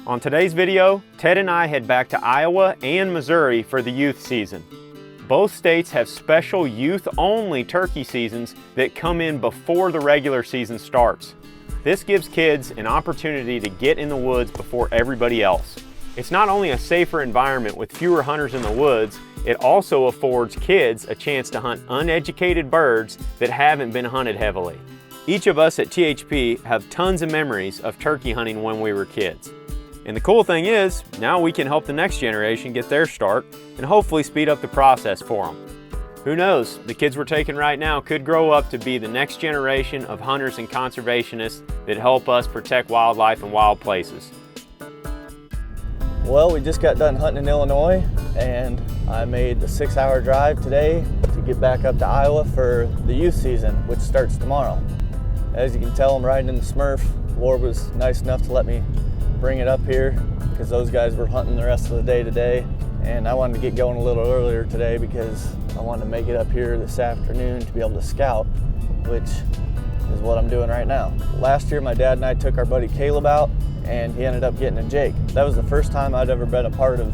On today's video, Ted and I head back to Iowa and Missouri for the youth season. Both states have special youth-only turkey seasons that come in before the regular season starts. This gives kids an opportunity to get in the woods before everybody else. It's not only a safer environment with fewer hunters in the woods, it also affords kids a chance to hunt uneducated birds that haven't been hunted heavily. Each of us at THP have tons of memories of turkey hunting when we were kids. And the cool thing is, now we can help the next generation get their start and hopefully speed up the process for them. Who knows, the kids we're taking right now could grow up to be the next generation of hunters and conservationists that help us protect wildlife and wild places. Well, we just got done hunting in Illinois, and I made the 6-hour drive today to get back up to Iowa for the youth season, which starts tomorrow. As you can tell, I'm riding in the Smurf. Ward was nice enough to let me bring it up here because those guys were hunting the rest of the day today, and I wanted to get going a little earlier today because I wanted to make it up here this afternoon to be able to scout, which is what I'm doing right now. Last year, my dad and I took our buddy Caleb out, and he ended up getting a Jake. That was the first time I'd ever been a part of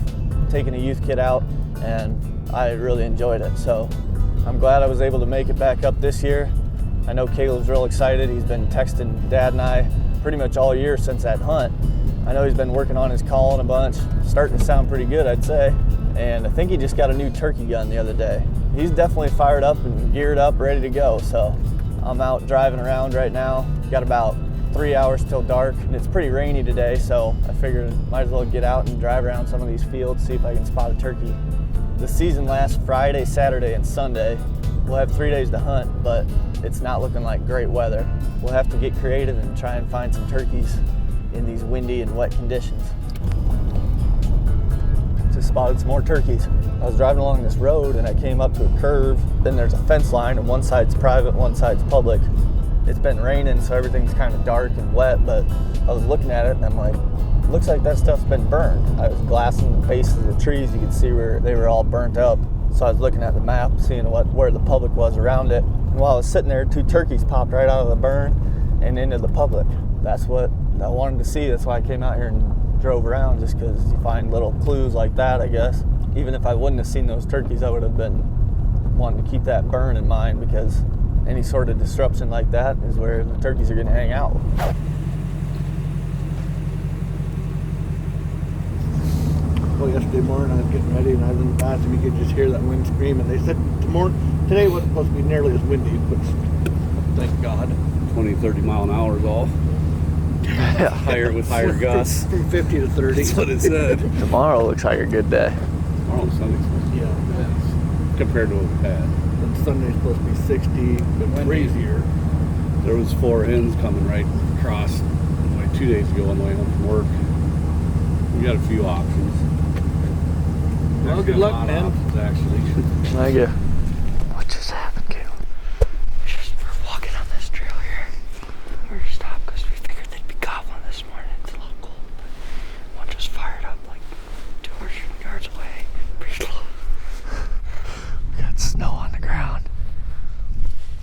taking a youth kid out, and I really enjoyed it. So I'm glad I was able to make it back up this year. I know Caleb's real excited. He's been texting Dad and I pretty much all year since that hunt. I know he's been working on his calling a bunch, starting to sound pretty good, I'd say. And I think he just got a new turkey gun the other day. He's definitely fired up and geared up, ready to go. So I'm out driving around right now. Got about 3 hours till dark, and it's pretty rainy today, so I figured might as well get out and drive around some of these fields, see if I can spot a turkey. The season lasts Friday, Saturday, and Sunday. We'll have 3 days to hunt, but it's not looking like great weather. We'll have to get creative and try and find some turkeys in these windy and wet conditions. Just spotted some more turkeys. I was driving along this road and I came up to a curve. Then there's a fence line, and one side's private, one side's public. It's been raining, so everything's kind of dark and wet, but I was looking at it and I'm like, looks like that stuff's been burned. I was glassing the bases of the trees. You could see where they were all burnt up. So I was looking at the map, seeing where the public was around it. And while I was sitting there, 2 turkeys popped right out of the burn and into the public. That's what I wanted to see. That's why I came out here and drove around, just because you find little clues like that, I guess. Even if I wouldn't have seen those turkeys, I would have been wanting to keep that burn in mind, because any sort of disruption like that is where the turkeys are going to hang out. Well, yesterday morning I was getting ready and I was in the bathroom. You could just hear that wind scream, and they said today wasn't supposed to be nearly as windy, which thank God. 20-30 mile an hour is all. Higher with higher gusts. From 50 to 30. That's what it said. Tomorrow looks like a good day. Tomorrow Sunday's supposed to be compared to what we had. And Sunday's supposed to be 60, but crazier. There was 4 hens coming right across like 2 days ago on the way home from work. We got a few options. Well, good luck, man. Options, actually. Thank you. What just happened, Caleb? We're walking on this trail here. We're stopped because we figured they'd be gobbling this morning. It's a little cold. One just fired up like 200 yards away. Pretty close. We got snow on the ground.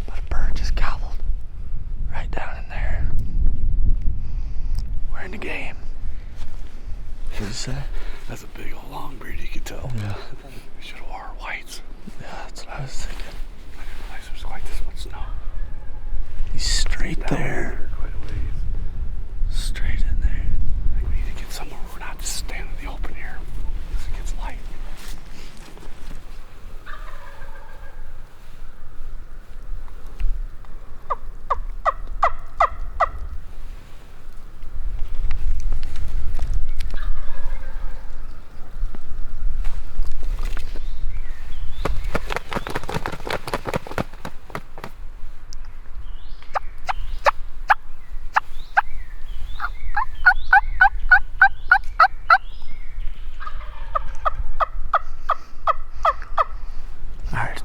But a bird just gobbled right down in there. We're in the game. What'd you say? That's a big old long breed, you could tell. Yeah. We should have wore our whites. Yeah, that's what I was thinking. I didn't realize there was quite this much snow. He's straight there. Quite a ways. Straight in there. I think we need to get somewhere where we're not just standing in the open air because it gets light.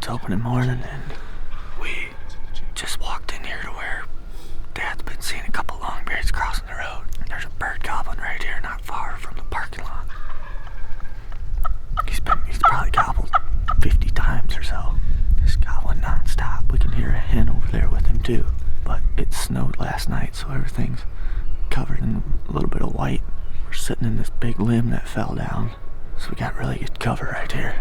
Opening morning, and we just walked in here to where Dad's been seeing a couple longbeards crossing the road. There's a bird gobbling right here, not far from the parking lot. He's probably gobbled 50 times or so. Just gobbling nonstop. We can hear a hen over there with him too. But it snowed last night, so everything's covered in a little bit of white. We're sitting in this big limb that fell down, so we got really good cover right here.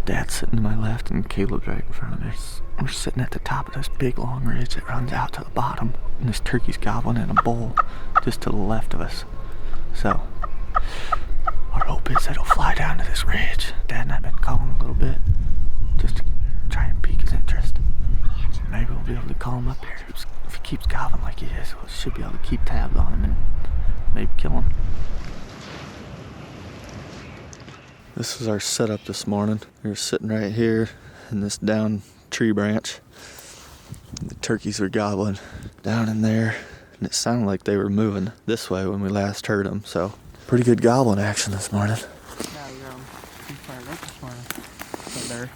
Dad's sitting to my left and Caleb's right in front of me. We're sitting at the top of this big long ridge that runs out to the bottom, and this turkey's gobbling in a bowl just to the left of us. So our hope is that he'll fly down to this ridge. Dad and I have been calling a little bit just to try and pique his interest. Maybe we'll be able to call him up here. If he keeps gobbling like he is, we should be able to keep tabs on him and maybe kill him. This is our setup this morning. We were sitting right here in this down tree branch. The turkeys were gobbling down in there, and it sounded like they were moving this way when we last heard them. So pretty good gobbling action this morning. Yeah, we got them pretty fired up this morning. So they're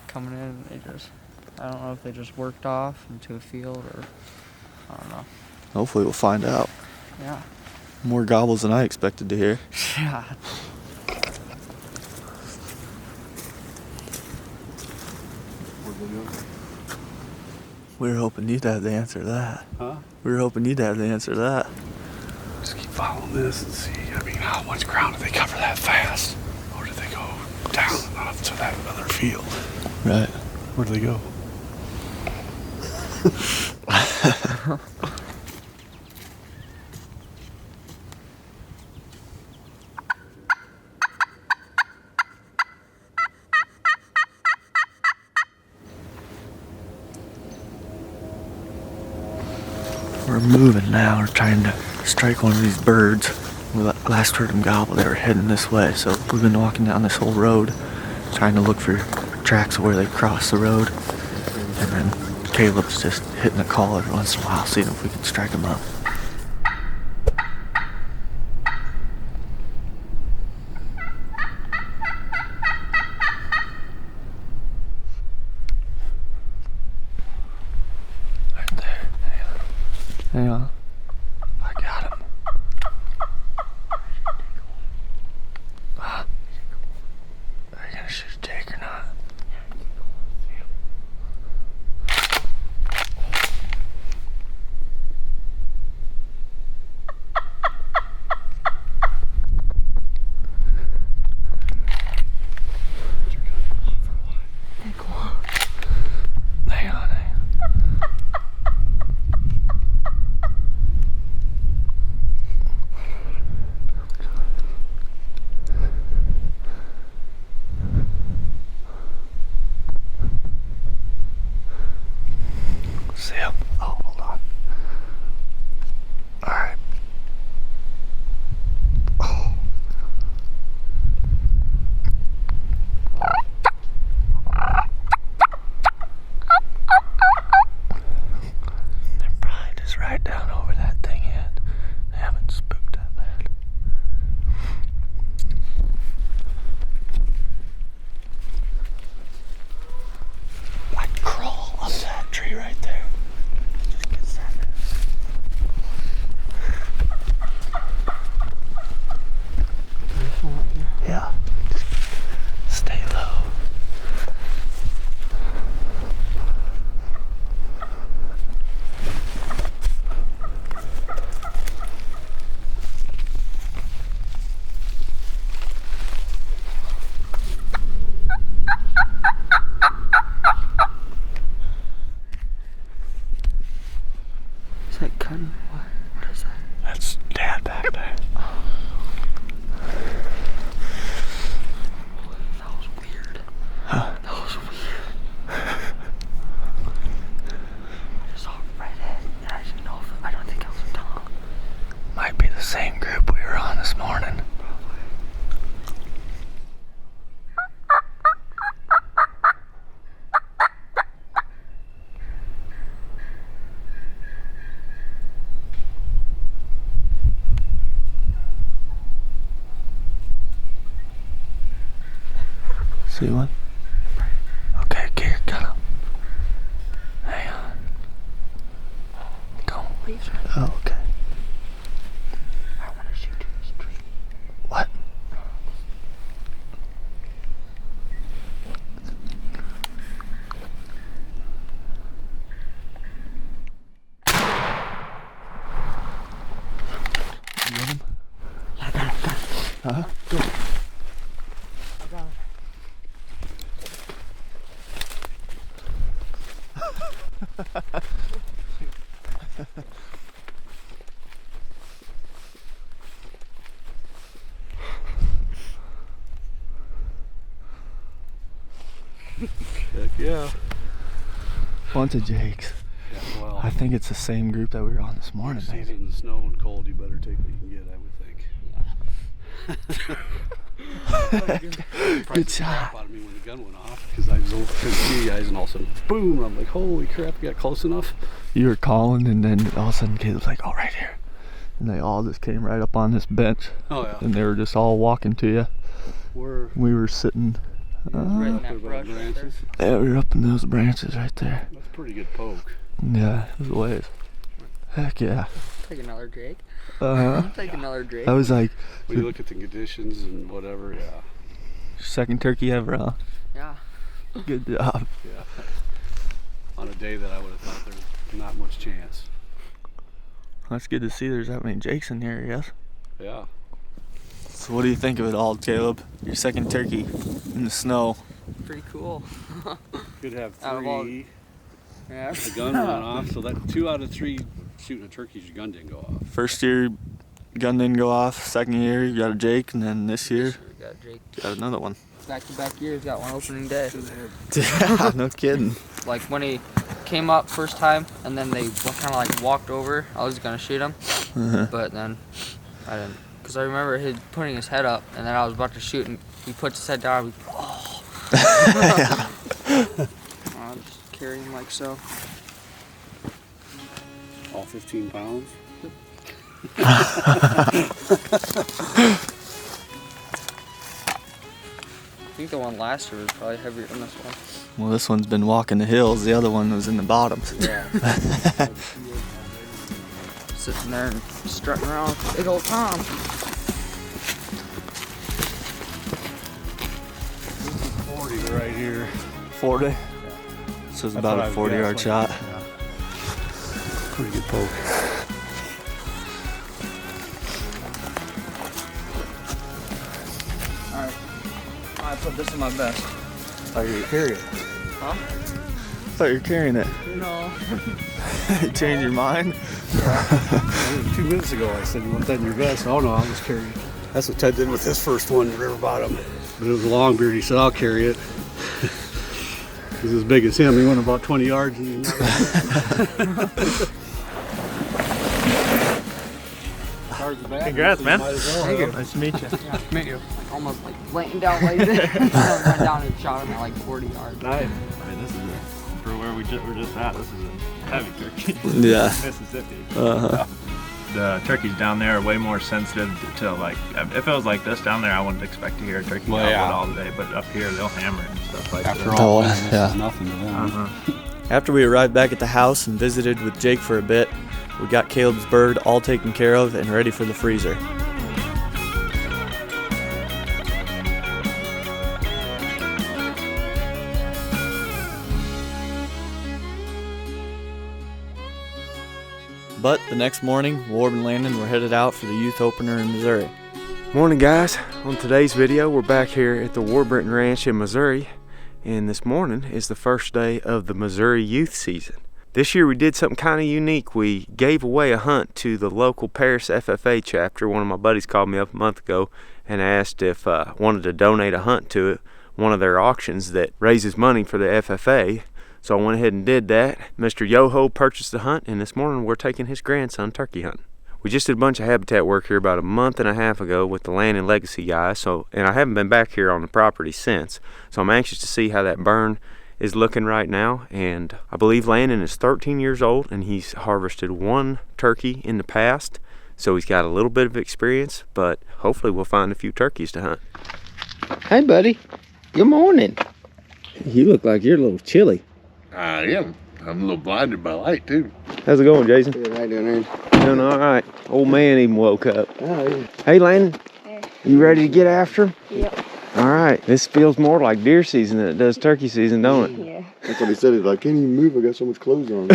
coming in and they just, I don't know if they just worked off into a field or, I don't know. Hopefully we'll find out. Yeah. More gobbles than I expected to hear. Yeah. We were hoping you'd have the answer to that. Huh? We were hoping you'd have the answer to that. Just keep following this and see. I mean, how much ground did they cover that fast? Or did they go down and off to that other field? Right. Where did they go? We're moving now. We're trying to strike one of these birds. We last heard them gobble. They were heading this way. So we've been walking down this whole road, trying to look for tracks of where they crossed the road. And then Caleb's just hitting a call every once in a while, seeing if we can strike them up. Right there. Hang on. I got him. Are you gonna shoot a Jake or not? Hang on. See him? Oh, hold on. Alright. Oh. They're probably just right down over that thing yet. They haven't spooked that bad. I'd crawl up that tree right there. Just get that. Yeah. Stay low. Is that cutting? What is that? That's Dad back there. That was weird. Huh? That was weird. I just saw a redhead and I didn't know if, I don't think it was a tongue. Might be the same group we were on this morning. See one? Okay, here, got him. Hang on. Don't. Oh, okay. I want to shoot this tree. What? You get him? Yeah, I got him. Huh? Go. Heck yeah. Bunch of jakes. Yeah, well, I think it's the same group that we were on this morning. season in the snow and cold, you better take what you can get, I would think. Good shot. Out of me when the gun went off because I was over to see you guys, and all of a sudden, boom! I'm like, holy crap! You got close enough. You were calling, and then all of a sudden Caleb's like, "Oh, right here," and they all just came right up on this bench, Oh yeah. and they were just all walking to you. We were sitting. Right in Up that there by brush the right there. branches. Yeah, we were up in those branches right there. That's a pretty good poke. Yeah, it was a ways. Heck yeah. Take another Drake. Uh-huh. Take another Drake. I was like, When you look at the conditions and whatever, yeah. second turkey ever, huh? Yeah. Good job. Yeah. On a day that I would have thought there was not much chance. That's good to see there's that many jakes in here, yes? Yeah. So what do you think of it all, Caleb? Your second turkey in the snow. Pretty cool. Could have Out of all- 3. Yeah. The gun went off, so that 2 out of 3 shooting a turkey, your gun didn't go off. First year, gun didn't go off. Second year, you got a jake, and then this year, We got Drake. got another one. Back-to-back years, got one opening day. Yeah, no kidding. Like when he came up first time, and then they kind of like walked over. I was gonna shoot him, but then I didn't, cause I remember him putting his head up, and then I was about to shoot, and he puts his head down. I just carry him like so. All 15 pounds. I think the one last year was probably heavier than this one. Well, this one's been walking the hills. The other one was in the bottoms. Yeah. Sitting there and strutting around with big old Tom. 40 right here. 40? So it's about a 40-yard shot. Pretty good poke. Alright. I put this in my vest. Oh, you're carrying it? Huh? I thought you were carrying it. No. You changed your mind? 2 minutes ago I said you want that in your vest. Oh no, I'll just carry it. That's what Ted did with his first one, the river bottom. But it was a long beard, he said I'll carry it. He's as big as him, he went about 20 yards. And Congrats, man. Thank you. Nice to meet you. Yeah, meet you. Like, almost like laying down like this. I went down and shot him at like 40 yards. Nice. This is for where we're just at. This is a heavy turkey. Yeah. Mississippi. Uh-huh. The turkeys down there are way more sensitive to like. If it was like this down there, I wouldn't expect to hear a turkey Well, gobble yeah. all day. But up here, they'll hammer it and stuff like After that. all, Oh, this yeah. is nothing to them. After we arrived back at the house and visited with Jake for a bit, we got Caleb's bird all taken care of and ready for the freezer. But the next morning, Warb and Landon were headed out for the youth opener in Missouri. Morning guys, on today's video we're back here at the Warburton Ranch in Missouri, and this morning is the first day of the Missouri youth season. This year we did something kind of unique. We gave away a hunt to the local Paris FFA chapter. One of my buddies called me up a month ago and asked if I wanted to donate a hunt to it, one of their auctions that raises money for the FFA. So I went ahead and did that. Mr. Yoho purchased the hunt, and this morning we're taking his grandson turkey hunting. We just did a bunch of habitat work here about a month and a half ago with the Landon Legacy guys, and I haven't been back here on the property since. So I'm anxious to see how that burn is looking right now, and I believe Landon is 13 years old and he's harvested 1 turkey in the past, so he's got a little bit of experience, but hopefully we'll find a few turkeys to hunt. Hey, buddy. Good morning. You look like you're a little chilly. I am. I'm a little blinded by light, too. How's it going, Jason? Good, how you doing, Aaron? Doing all right. Old man even woke up. Oh, yeah. Hey, Landon, you ready to get after him? Yep. All right. This feels more like deer season than it does turkey season, don't it? Yeah. That's what he said. He's like, I can't even move. I got so much clothes on.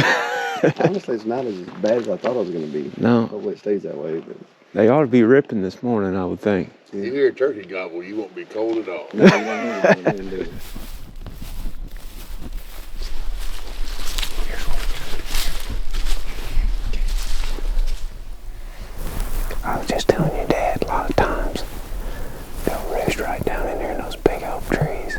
Honestly, it's not as bad as I thought it was going to be. No. Hopefully it stays that way. But They ought to be ripping this morning, I would think. You hear a turkey gobble, you won't be cold at all. I was just telling your dad, a lot of times they'll roost right down in there in those big oak trees.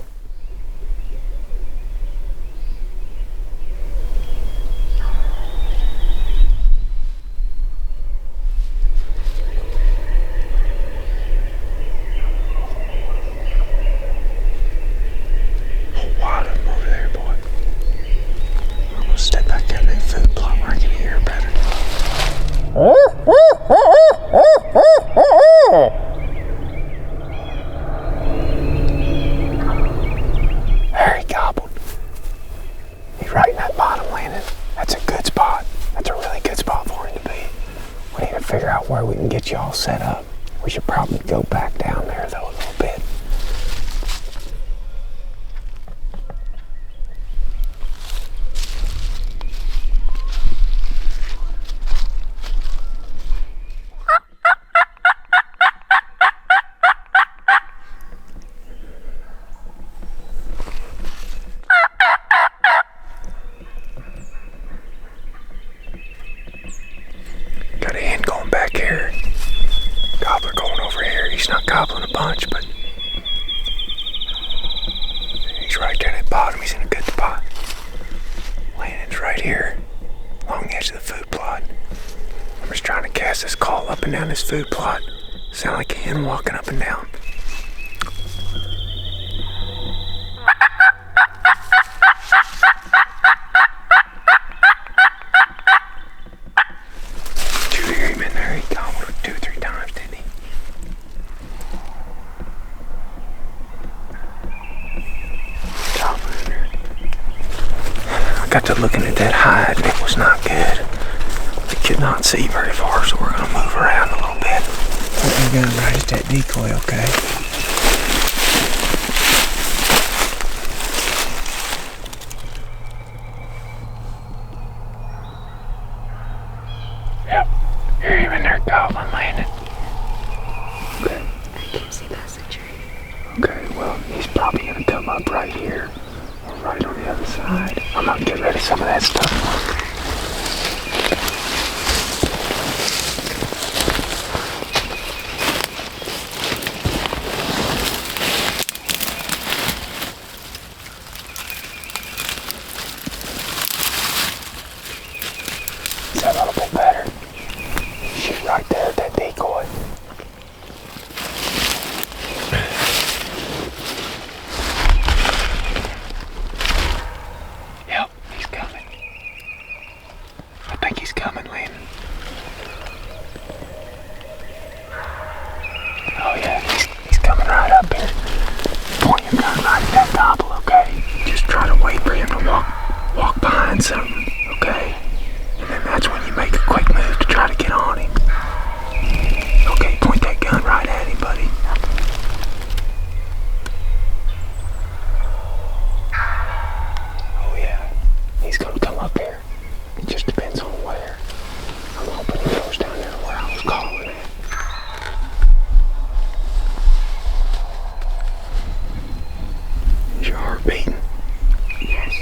Wild them over there, boy. I'm gonna step back down that food plot where I can hear better. There he gobbled. He's right in that bottom, Landon. That's a good spot. That's a really good spot for him to be. We need to figure out where we can get you all set up. We should probably go back down there though a little bit. Got a hen going back here. Gobbler going over here. He's not gobbling a bunch, but he's right there at the bottom. He's in a good spot. Landon's right here, along the edge of the food plot. I'm just trying to cast this call up and down this food plot. Sound like a hen walking up and down. Did you hear him in there? He gobbled 2 or 3 times, didn't he? Gobbling in there. I got to looking at that hide and it was not good. We could not see very far, so we're gonna move around a little bit. Put my gun right at that decoy, okay? Yep, hear him in there gobbling, Landon. Okay. I can see past the tree. Okay, well, he's probably gonna come up right here, or right on the other side. I'm gonna get rid of some of that stuff. Is that a little bit better? Shoot right there at that decoy. Yep, he's coming. I think he's coming, Landon. Oh yeah, he's coming right up here. Point your gun right at that gobble, okay? Just try to wait for him to walk behind something, okay? And then that's when you make a quick move to try to get on him. Okay, point that gun right at him, buddy. Oh yeah, he's gonna come up here. It just depends on where. I'm hoping he goes down there where I was calling it. Is your heart beating? Yes.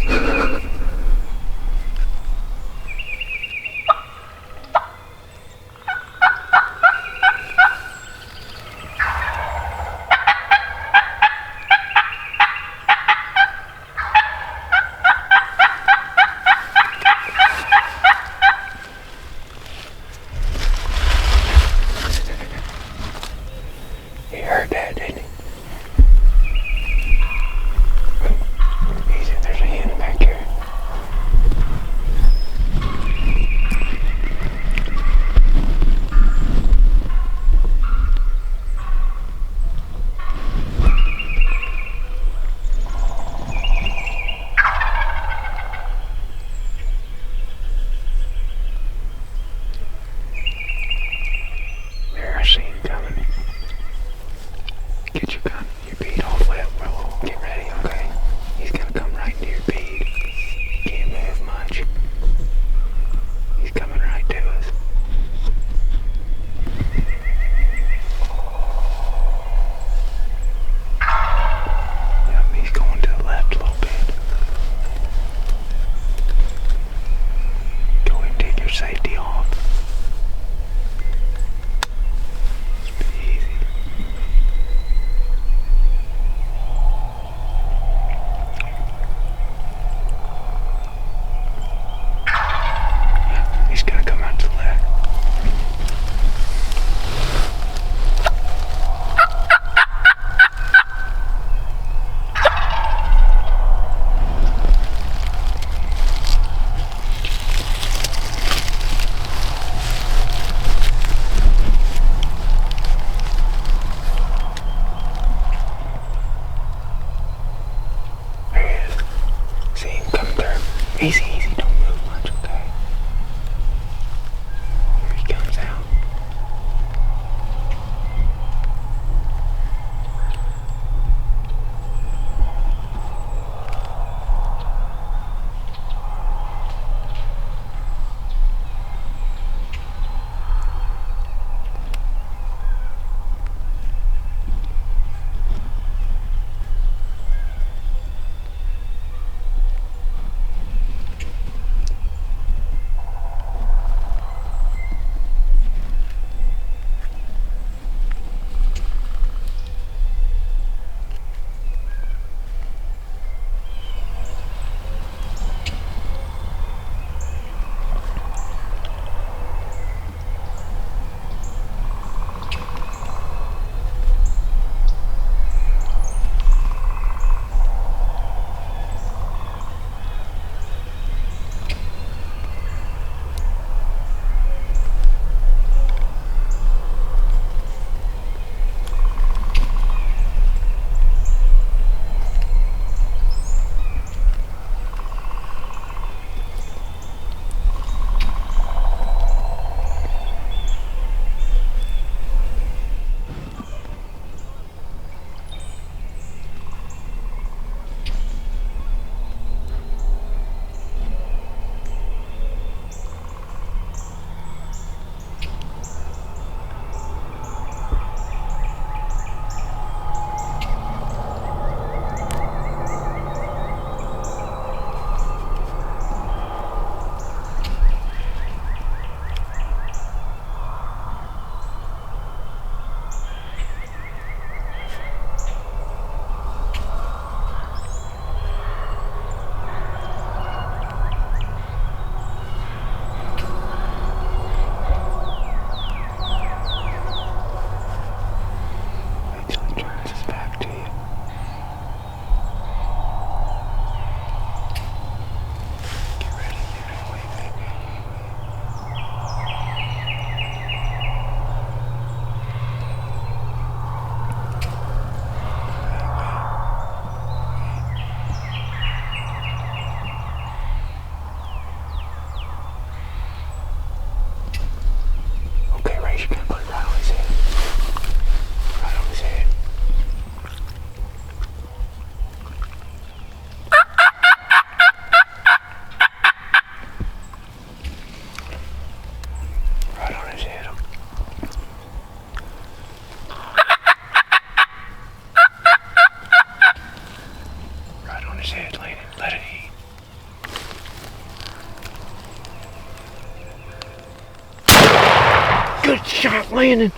Landon!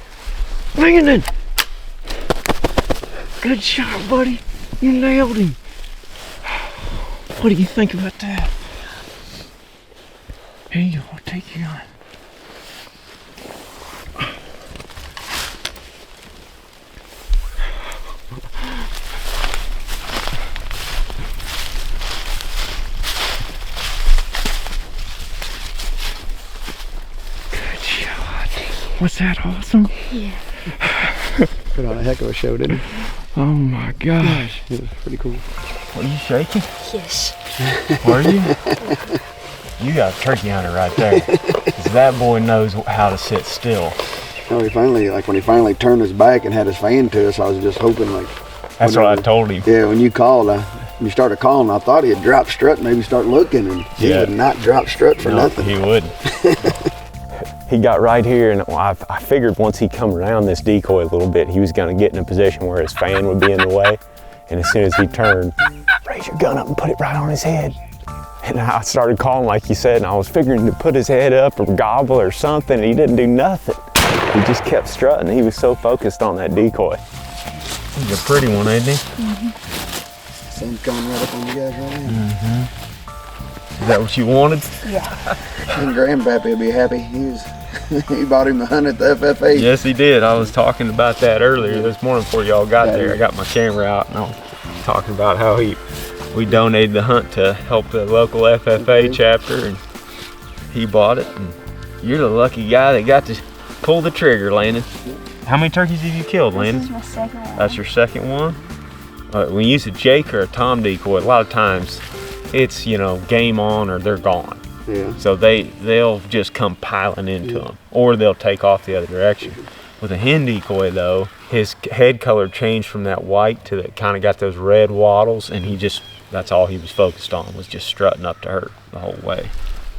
Landon! Good shot, buddy. You nailed him. What do you think about that? Here you go, I'll take you on. Good shot. Was that awesome? Yeah. Put on a heck of a show, didn't it? Oh my gosh. It was pretty cool. Are you shaking? Yes. Are you? You got a turkey hunter right there. 'Cause that boy knows how to sit still. No, he finally, like when he finally turned his back and had his fan to us, I was just hoping like. That's what I told him. Yeah, when you called, when you started calling, I thought he'd drop strut, maybe start looking, and he would not drop strut for nothing. He wouldn't. He got right here, and I figured once he come around this decoy a little bit, he was going to get in a position where his fan would be in the way. And as soon as he turned, raise your gun up and put it right on his head. And I started calling like you said, and I was figuring to put his head up or gobble or something, and he didn't do nothing. He just kept strutting. He was so focused on that decoy. He's a pretty one, ain't he? Mm-hmm. Sun's coming right up on you guys right now. Mm-hmm. Is that what you wanted? Yeah. And Grandpappy will be happy. He bought him the hunt at the FFA. Yes, he did. I was talking about that earlier this morning before y'all got there. I got my camera out and I was talking about how we donated the hunt to help the local FFA chapter, and he bought it. And you're the lucky guy that got to pull the trigger, Landon. How many turkeys have you killed, Landon? This is my second one. That's your second one? When you use a Jake or a Tom decoy, a lot of times it's, you know, game on or they're gone. Yeah. So they'll just come piling into them, or they'll take off the other direction. With a hen decoy though, his head color changed from that white to that kind of got those red wattles, and that's all he was focused on, was just strutting up to her the whole way.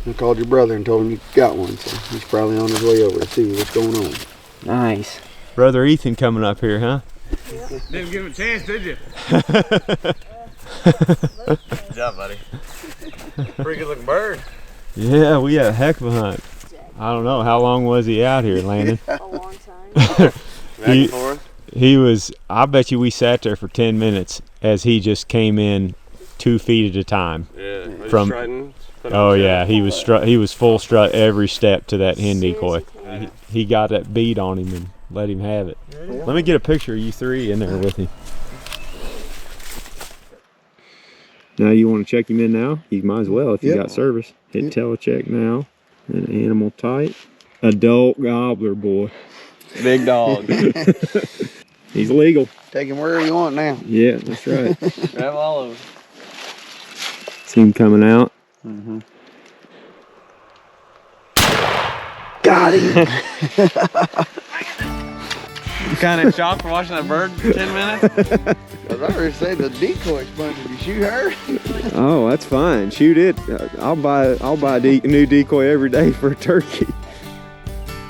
I called your brother and told him you got one, so he's probably on his way over to see what's going on. Nice. Brother Ethan coming up here, huh? Didn't give him a chance, did you? Good job, buddy. Pretty good looking bird. Yeah, we had a heck of a hunt. I don't know, how long was he out here, Landon? A long time. He was, I bet you we sat there for 10 minutes as he just came in 2 feet at a time. Yeah, From, oh yeah, he was full strut every step to that hen decoy. He got that bead on him and let him have it. Let me get a picture of you three in there with him. Now you want to check him in now? You might as well if you got service. Hit telecheck now. And animal type. Adult gobbler, boy. Big dog. He's legal. Take him wherever you want now. Yeah, that's right. Grab all of them. See him coming out. Mm-hmm. Got him. You kind of shocked for watching that bird for 10 minutes? I already said the decoy sponge. Did you shoot her? Oh, that's fine. Shoot it. I'll buy a new decoy every day for a turkey.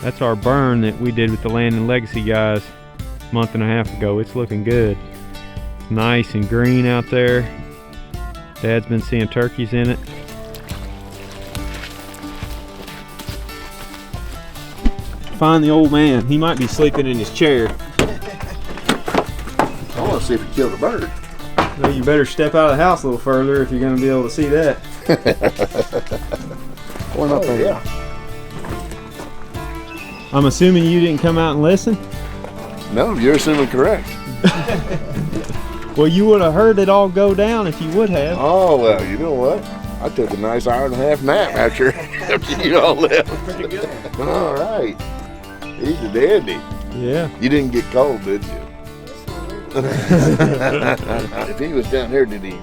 That's our burn that we did with the Landon Legacy guys a month and a half ago. It's looking good. Nice and green out there. Dad's been seeing turkeys in it. Find the old man. He might be sleeping in his chair. I want to see if he killed a bird. Well, you better step out of the house a little further if you're going to be able to see that. One up there. Yeah. I'm assuming you didn't come out and listen? No, you're assuming correct. Well, you would have heard it all go down if you would have. Oh, well, you know what? I took a nice hour-and-a-half nap after you all left. Pretty good. All right. He's a dandy. Yeah. You didn't get cold, did you? If he was down here, did he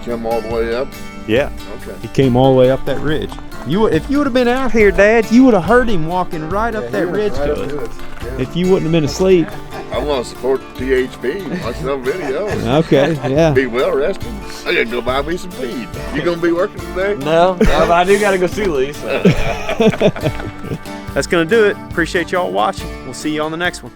come all the way up? Yeah. Okay. He came all the way up that ridge. If you would have been out here, Dad, you would have heard him walking right up that ridge to us. Yeah. If you wouldn't have been asleep. I want to support THP. Watch some videos. Okay, yeah. Be well rested. I gotta go buy me some feed. You gonna be working today? No, but I do gotta go see Lee. So. That's gonna do it. Appreciate y'all watching. We'll see you on the next one.